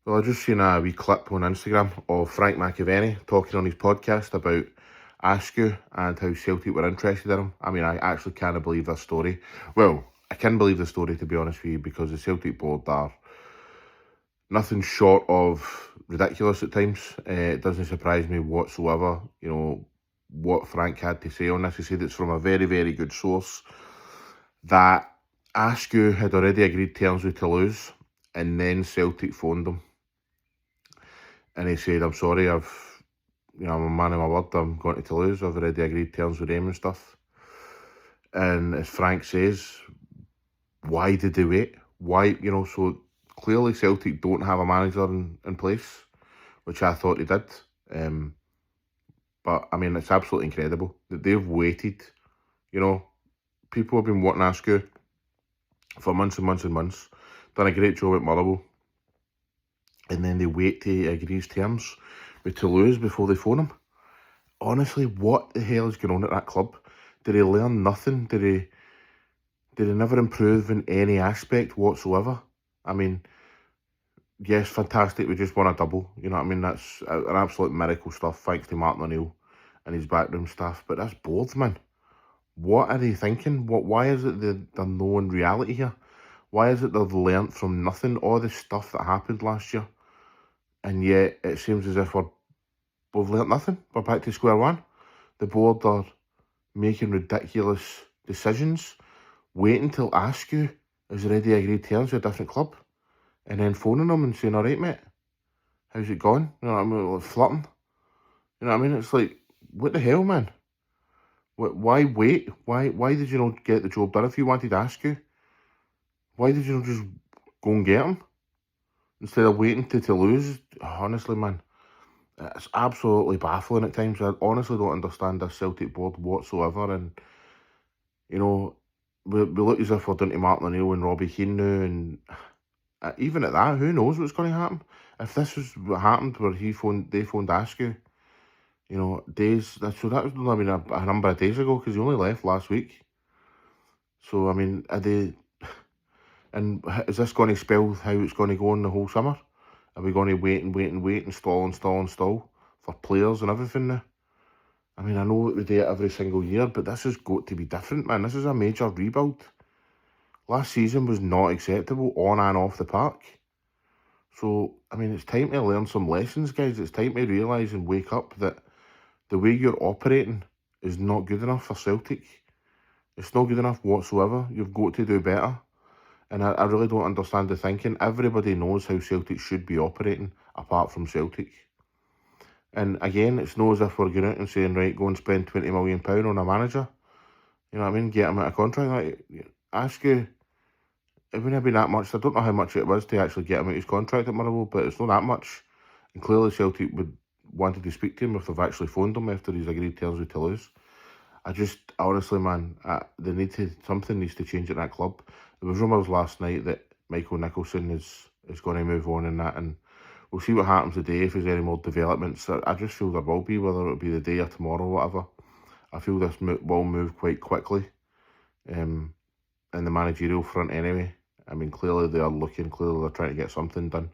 Well, I just seen a wee clip on Instagram of Frank McAvenny talking on his podcast about Askou and how Celtic were interested in him. I mean, I actually can't believe this story. Well, I can believe the story, to be honest with you, because the Celtic board are nothing short of ridiculous at times. It doesn't surprise me whatsoever, what Frank had to say on this. He said it's from a very, very good source that Askou had already agreed terms with Toulouse, and then Celtic phoned him. And he said, I'm sorry, I'm a man of my word, I'm going to Toulouse, I've already agreed terms with them and stuff. And as Frank says, why did they wait? Why, so clearly Celtic don't have a manager in place, which I thought they did. But, I mean, it's absolutely incredible that they've waited. People have been wanting Askou for months and months and months, done a great job at Motherwell, and then they wait to agree his terms with Toulouse before they phone him. Honestly, what the hell is going on at that club? Did he learn nothing? Did he never improve in any aspect whatsoever? I mean, yes, fantastic, we just won a double. You know what I mean? That's an absolute miracle stuff, thanks to Martin O'Neill and his backroom staff. But that's bored, man. What are they thinking? Why is it they're knowing reality here? Why is it they've learnt from nothing, all the stuff that happened last year? And yet it seems as if we've learnt nothing. We're back to square one. The board are making ridiculous decisions, waiting till Askou has already agreed terms with a different club, and then phoning them and saying, all right, mate, how's it going? You know what I mean? Like flirting. You know what I mean? It's like, what the hell, man? Why wait? Why did you not get the job done if you wanted Askou? Why did you not just go and get him instead of waiting to lose? Honestly, man, it's absolutely baffling at times. I honestly don't understand this Celtic board whatsoever. And, we look as if we're down to Martin O'Neill and Robbie Keane now. And even at that, who knows what's going to happen? If this was what happened where they phoned Askou, days, so that was, I mean, a number of days ago, because he only left last week. So, I mean, and is this going to spell how it's going to go on the whole summer? Are we going to wait and stall for players and everything now? I mean, I know we do it every single year, but this has got to be different, man. This is a major rebuild. Last season was not acceptable on and off the park. So, I mean, it's time to learn some lessons, guys. It's time to realise and wake up that the way you're operating is not good enough for Celtic. It's not good enough whatsoever. You've got to do better. And I really don't understand the thinking. Everybody knows how Celtic should be operating, apart from Celtic. And again, it's not as if we're going out and saying, right, go and spend £20 million on a manager. You know what I mean? Get him out of contract. Like, Askou, it wouldn't have been that much. I don't know how much it was to actually get him out of his contract at Motherwell, but it's not that much. And clearly Celtic wanted to speak to him if they've actually phoned him after he's agreed terms with Toulouse. Honestly, man, something needs to change at that club. There was rumours last night that Michael Nicholson is going to move on in that, and we'll see what happens today if there's any more developments. I just feel there will be, whether it'll be the day or tomorrow or whatever. I feel this will move quite quickly in the managerial front anyway. I mean, clearly they're trying to get something done.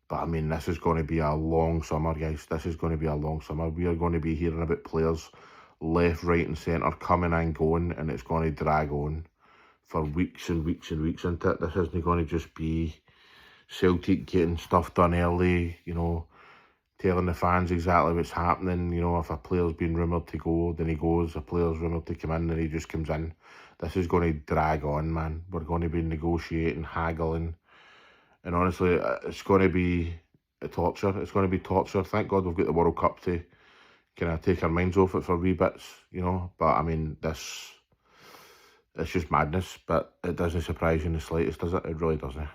But I mean, this is going to be a long summer, guys. This is going to be a long summer. We are going to be hearing about players left, right and centre coming and going, and it's going to drag on for weeks and weeks and weeks into it. This isn't going to just be Celtic getting stuff done early, telling the fans exactly what's happening. If a player's been rumoured to go, then he goes. A player's rumoured to come in, then he just comes in. This is going to drag on, man. We're going to be negotiating, haggling. And honestly, it's going to be a torture. It's going to be torture. Thank God we've got the World Cup to kind of take our minds off it for wee bits, But, I mean, it's just madness. But it doesn't surprise you in the slightest, does it? It really doesn't.